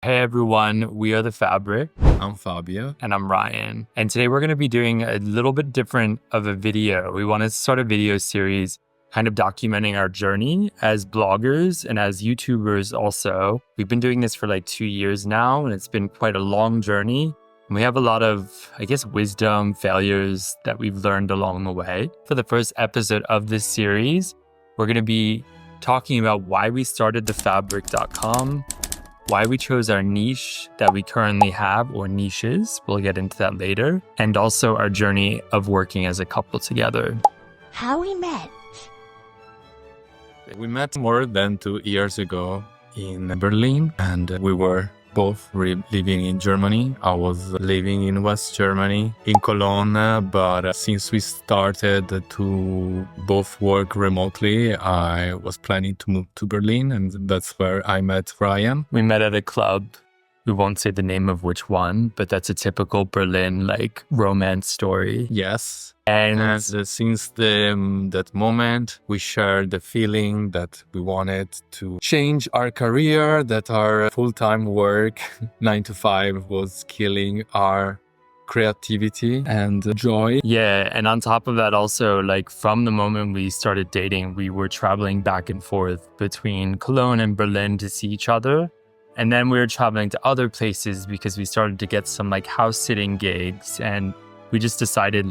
Hey everyone, we are The Fabric. I'm Fabio. And I'm Ryan. And today we're going to be doing a little bit different of a video. We want to start a video series kind of documenting our journey as bloggers and as YouTubers also. We've been doing this for like 2 years now, and it's been quite a long journey. And we have a lot of, wisdom, failures that we've learned along the way. For the first episode of this series, we're going to be talking about why we started thefabric.com, why we chose our niche that we currently have, or niches, we'll get into that later, and also our journey of working as a couple together. How we met. We met more than 2 years ago in Berlin, and we were both living in Germany. I was living in West Germany, in Cologne, but since we started to both work remotely, I was planning to move to Berlin, and that's where I met Ryan. We met at a club. We won't say the name of which one, but that's a typical Berlin romance story. Yes. And since that moment, we shared the feeling that we wanted to change our career, that our full-time work, 9 to 5, was killing our creativity and joy. Yeah, and on top of that also, from the moment we started dating, we were traveling back and forth between Cologne and Berlin to see each other. And then we were traveling to other places because we started to get some house sitting gigs, and we just decided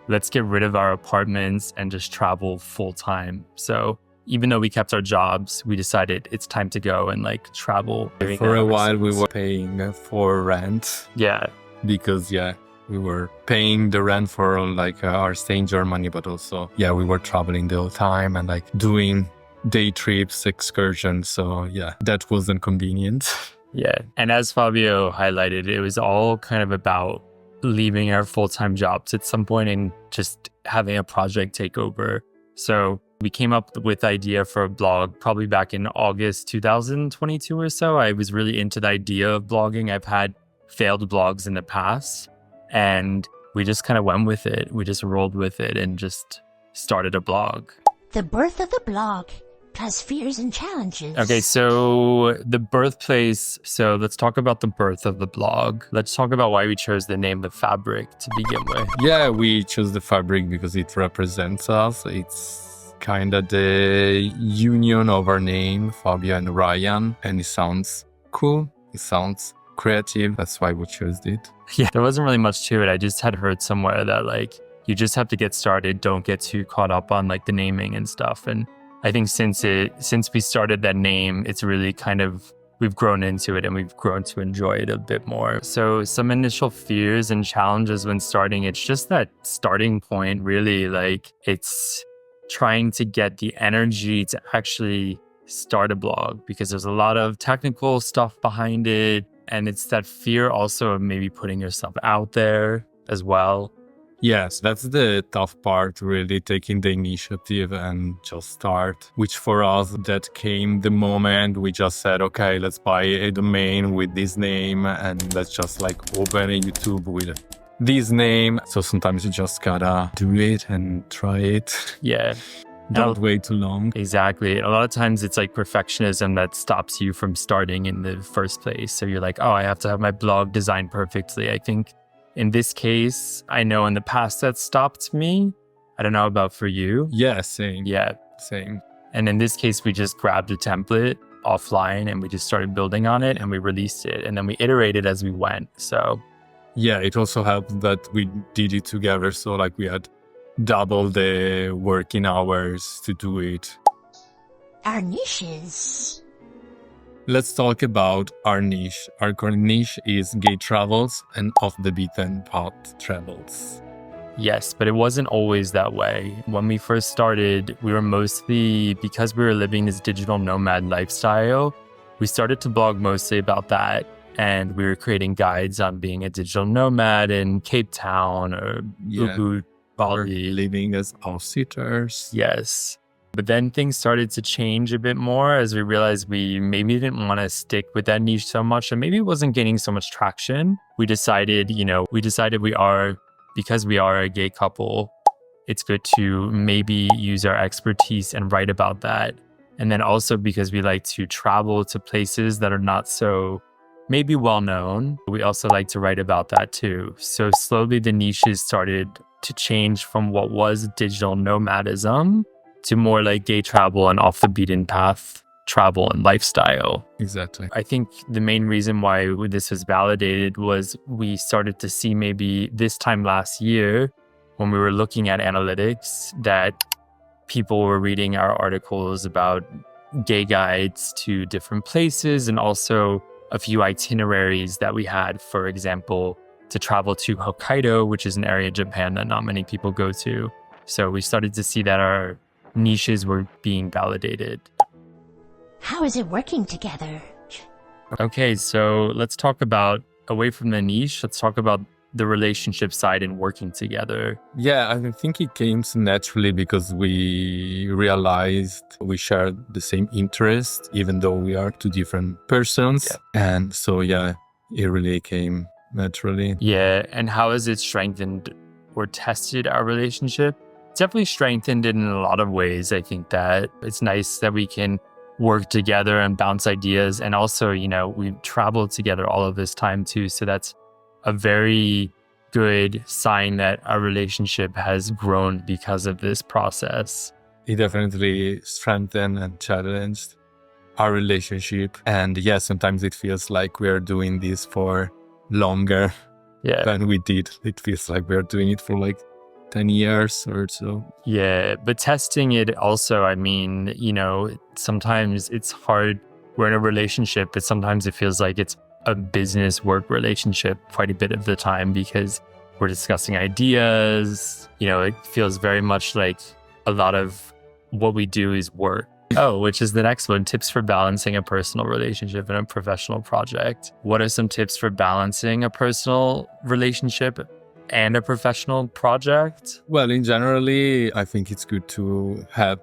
let's get rid of our apartments and just travel full time. So even though we kept our jobs, we decided it's time to go and travel. For a while we were paying for rent. Yeah. Because we were paying the rent for our stay in Germany, but also we were traveling the whole time and doing day trips, excursions. So that wasn't convenient. Yeah. And as Fabio highlighted, it was all kind of about leaving our full-time jobs at some point and just having a project take over. So we came up with the idea for a blog probably back in August 2022 or so. I was really into the idea of blogging. I've had failed blogs in the past, and we just kind of went with it. We just rolled with it and just started a blog. The birth of the blog, plus fears and challenges. Okay, so the birthplace. So let's talk about the birth of the blog. Let's talk about why we chose the name The Fabric to begin with. Yeah, we chose The Fabric because it represents us. It's kind of the union of our name, Fabio and Ryan, and it sounds cool. It sounds creative. That's why we chose it. Yeah, there wasn't really much to it. I just had heard somewhere that you just have to get started. Don't get too caught up on the naming and stuff. And I think since we started that name, it's really we've grown into it and we've grown to enjoy it a bit more. So some initial fears and challenges when starting, it's just that starting point really, it's trying to get the energy to actually start a blog, because there's a lot of technical stuff behind it. And it's that fear also of maybe putting yourself out there as well. Yes, that's the tough part, really, taking the initiative and just start. Which for us, that came the moment we just said, okay, let's buy a domain with this name and let's just open a YouTube with this name. So sometimes you just gotta do it and try it. Yeah. Don't wait too long. Exactly. A lot of times it's perfectionism that stops you from starting in the first place. So you're I have to have my blog designed perfectly. I think in this case, I know in the past that stopped me. I don't know about for you. Yeah, same. Yeah. Same. And in this case, we just grabbed a template offline and we just started building on it and we released it. And then we iterated as we went. So yeah, it also helped that we did it together. So we had double the working hours to do it. Our niches. Let's talk about our niche. Our current niche is gay travels and off the beaten path travels. Yes, but it wasn't always that way. When we first started, we were mostly, because we were living this digital nomad lifestyle, we started to blog mostly about that. And we were creating guides on being a digital nomad in Cape Town or Ubud, Bali. Living as house-sitters. Yes. But then things started to change a bit more as we realized we maybe didn't want to stick with that niche so much, and maybe it wasn't gaining so much traction. We decided because we are a gay couple, it's good to maybe use our expertise and write about that. And then also because we like to travel to places that are not so maybe well known. We also like to write about that too. So slowly the niches started to change from what was digital nomadism to more like gay travel and off the beaten path travel and lifestyle. Exactly. I think the main reason why this was validated was we started to see maybe this time last year when we were looking at analytics that people were reading our articles about gay guides to different places and also a few itineraries that we had, for example, to travel to Hokkaido, which is an area of Japan that not many people go to. So we started to see that our niches were being validated. How is it working together? Okay, so let's talk about, away from the niche, let's talk about the relationship side and working together. Yeah, I think it came naturally because we realized we shared the same interest, even though we are two different persons. Yeah. And so, yeah, it really came naturally. Yeah, and how has it strengthened or tested our relationship? It's definitely strengthened it in a lot of ways. I think that it's nice that we can work together and bounce ideas. And also, we've traveled together all of this time too. So that's a very good sign that our relationship has grown because of this process. It definitely strengthened and challenged our relationship. And yeah, sometimes it feels like we are doing this for longer than we did. It feels like we're doing it for like 10 years or so. Yeah, but testing it also, sometimes it's hard. We're in a relationship, but sometimes it feels like it's a business work relationship quite a bit of the time because we're discussing ideas. It feels very much like a lot of what we do is work. Oh, which is the next one, tips for balancing a personal relationship and a professional project. What are some tips for balancing a personal relationship and a professional project? Well, in generally, I think it's good to have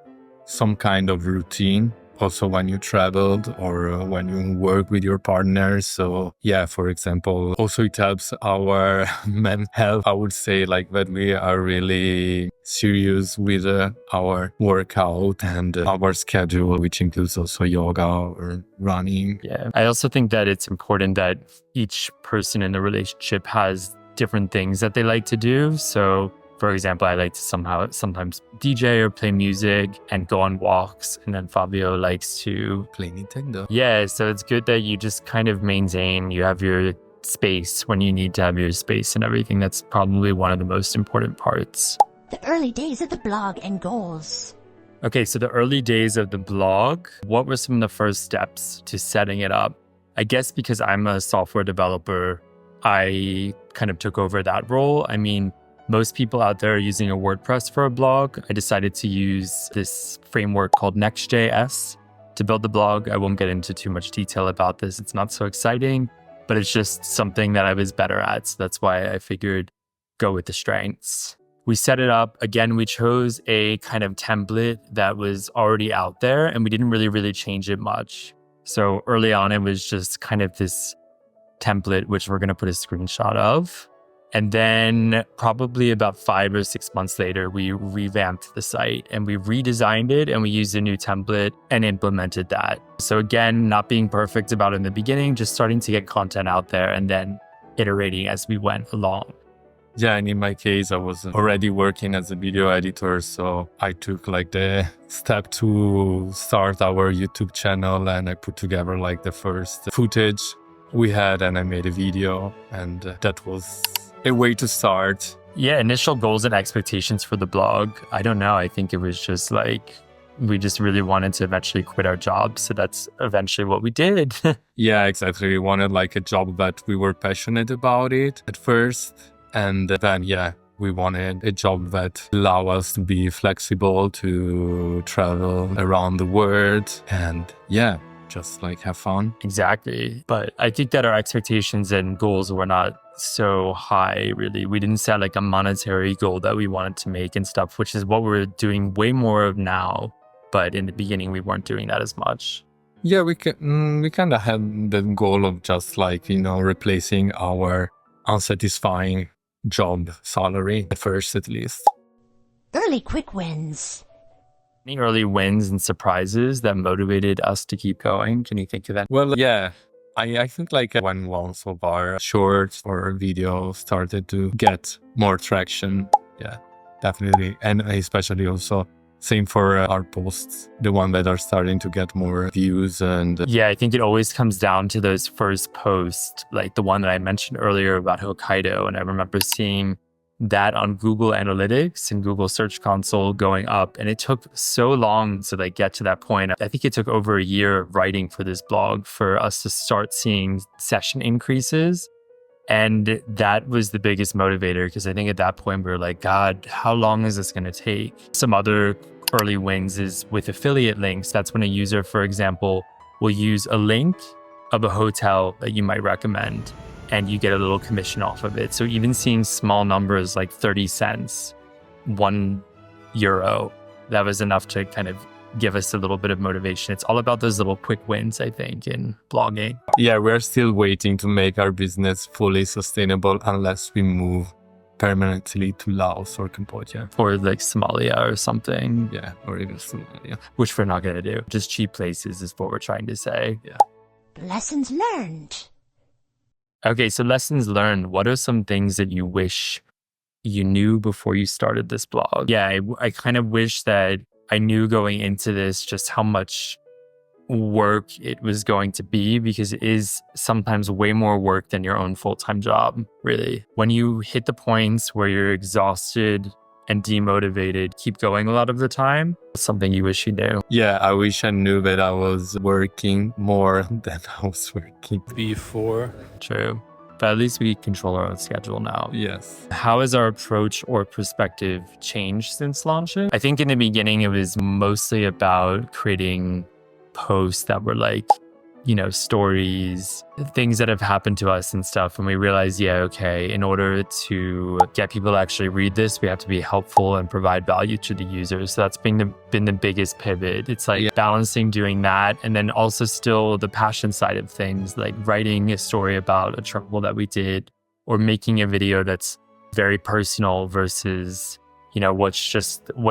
some kind of routine also when you traveled or when you work with your partner. So yeah, for example, also it helps our mental health. I would say like that we are really serious with our workout and our schedule, which includes also yoga or running. Yeah, I also think that it's important that each person in the relationship has different things that they like to do. So for example, I like to sometimes DJ or play music and go on walks. And then Fabio likes to play Nintendo. Yeah, so it's good that you just kind of maintain, you have your space when you need to have your space and everything. That's probably one of the most important parts. The early days of the blog and goals. Okay, so the early days of the blog, what were some of the first steps to setting it up? I guess because I'm a software developer, I kind of took over that role. Most people out there are using a WordPress for a blog. I decided to use this framework called Next.js to build the blog. I won't get into too much detail about this. It's not so exciting, but it's just something that I was better at. So that's why I figured go with the strengths. We set it up. Again, we chose a kind of template that was already out there and we didn't really change it much. So early on, it was just kind of this template, which we're going to put a screenshot of. And then probably about 5 or 6 months later, we revamped the site and we redesigned it and we used a new template and implemented that. So again, not being perfect about it in the beginning, just starting to get content out there and then iterating as we went along. Yeah, and in my case, I was already working as a video editor. So I took like the step to start our YouTube channel and I put together like the first footage we had and I made a video and that was a way to start. Yeah, initial goals and expectations for the blog. I don't know. I think it was just like, we just really wanted to eventually quit our jobs. So that's eventually what we did. Yeah, exactly. We wanted like a job that we were passionate about it at first. And then, yeah, we wanted a job that allowed us to be flexible, to travel around the world and yeah, just like have fun. Exactly. But I think that our expectations and goals were not so high, really. We didn't set like a monetary goal that we wanted to make and stuff, which is what we're doing way more of now. But in the beginning, we weren't doing that as much. Yeah, we kind of had the goal of just like, replacing our unsatisfying job salary at first, at least. Early quick wins. Any early wins and surprises that motivated us to keep going? Can you think of that? Well, yeah, I think like when once of our shorts or video started to get more traction, yeah, definitely. And especially also same for our posts, the one that are starting to get more views and Yeah, I think it always comes down to those first posts, like the one that I mentioned earlier about Hokkaido. And I remember seeing that on Google Analytics and Google Search Console going up. And it took so long to like get to that point. I think it took over a year of writing for this blog for us to start seeing session increases. And that was the biggest motivator because I think at that point we were like, God, how long is this going to take? Some other early wins is with affiliate links. That's when a user, for example, will use a link of a hotel that you might recommend and you get a little commission off of it. So even seeing small numbers like 30 cents, €1, that was enough to kind of give us a little bit of motivation. It's all about those little quick wins, I think, in blogging. yeah, we're still waiting to make our business fully sustainable unless we move permanently to Laos or Cambodia. Or like Somalia or something. Yeah, or even Somalia. Which we're not going to do. Just cheap places is what we're trying to say. Yeah. Lessons learned. Okay, so lessons learned. What are some things that you wish you knew before you started this blog? Yeah, I kind of wish that I knew going into this just how much work it was going to be, because it is sometimes way more work than your own full-time job, really. When you hit the points where you're exhausted and demotivated, keep going a lot of the time, something you wish you knew. Yeah, I wish I knew that I was working more than I was working before. True. But at least we control our own schedule now. Yes. How has our approach or perspective changed since launching? I think in the beginning, it was mostly about creating posts that were like, you know, stories, things that have happened to us and stuff. And we realized, yeah, okay, in order to get people to actually read this, we have to be helpful and provide value to the users. So that's been the biggest pivot. It's like balancing doing that. And then also still the passion side of things, like writing a story about a travel that we did or making a video that's very personal versus, you know, what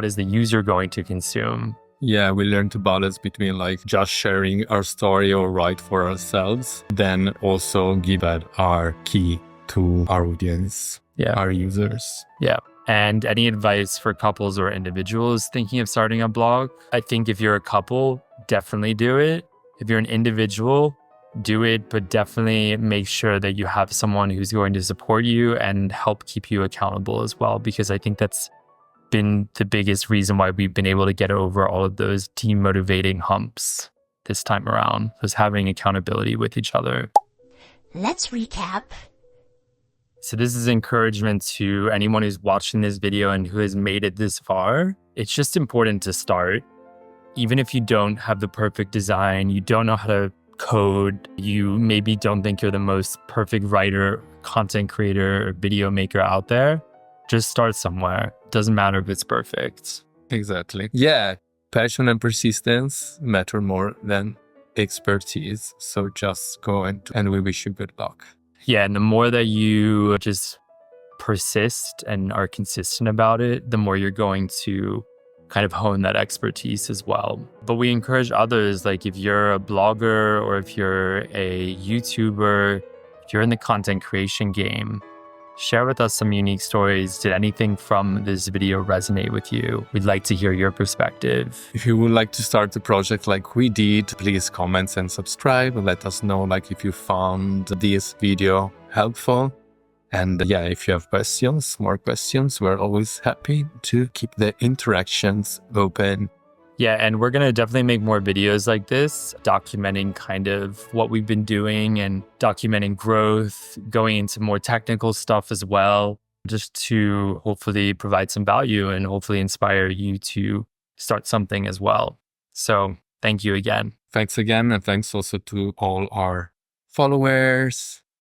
is the user going to consume? Yeah, we learned to balance between like just sharing our story or write for ourselves, then also give that our key to our audience, our users. Yeah. And any advice for couples or individuals thinking of starting a blog? I think if you're a couple, definitely do it. If you're an individual, do it, but definitely make sure that you have someone who's going to support you and help keep you accountable as well, because I think that's been the biggest reason why we've been able to get over all of those demotivating humps this time around, was having accountability with each other. Let's recap. So this is encouragement to anyone who's watching this video and who has made it this far. It's just important to start. Even if you don't have the perfect design, you don't know how to code, you maybe don't think you're the most perfect writer, content creator, or video maker out there, just start somewhere. Doesn't matter if it's perfect. Exactly. Yeah, passion and persistence matter more than expertise. So just go and we wish you good luck. Yeah, and the more that you just persist and are consistent about it, the more you're going to kind of hone that expertise as well. But we encourage others, like if you're a blogger or if you're a YouTuber, if you're in the content creation game, share with us some unique stories. Did anything from this video resonate with you? We'd like to hear your perspective. If you would like to start a project like we did, please comment and subscribe. Let us know like if you found this video helpful. And yeah, if you have more questions, we're always happy to keep the interactions open. Yeah, and we're going to definitely make more videos like this, documenting kind of what we've been doing and documenting growth, going into more technical stuff as well, just to hopefully provide some value and hopefully inspire you to start something as well. So thank you again. Thanks again. And thanks also to all our followers.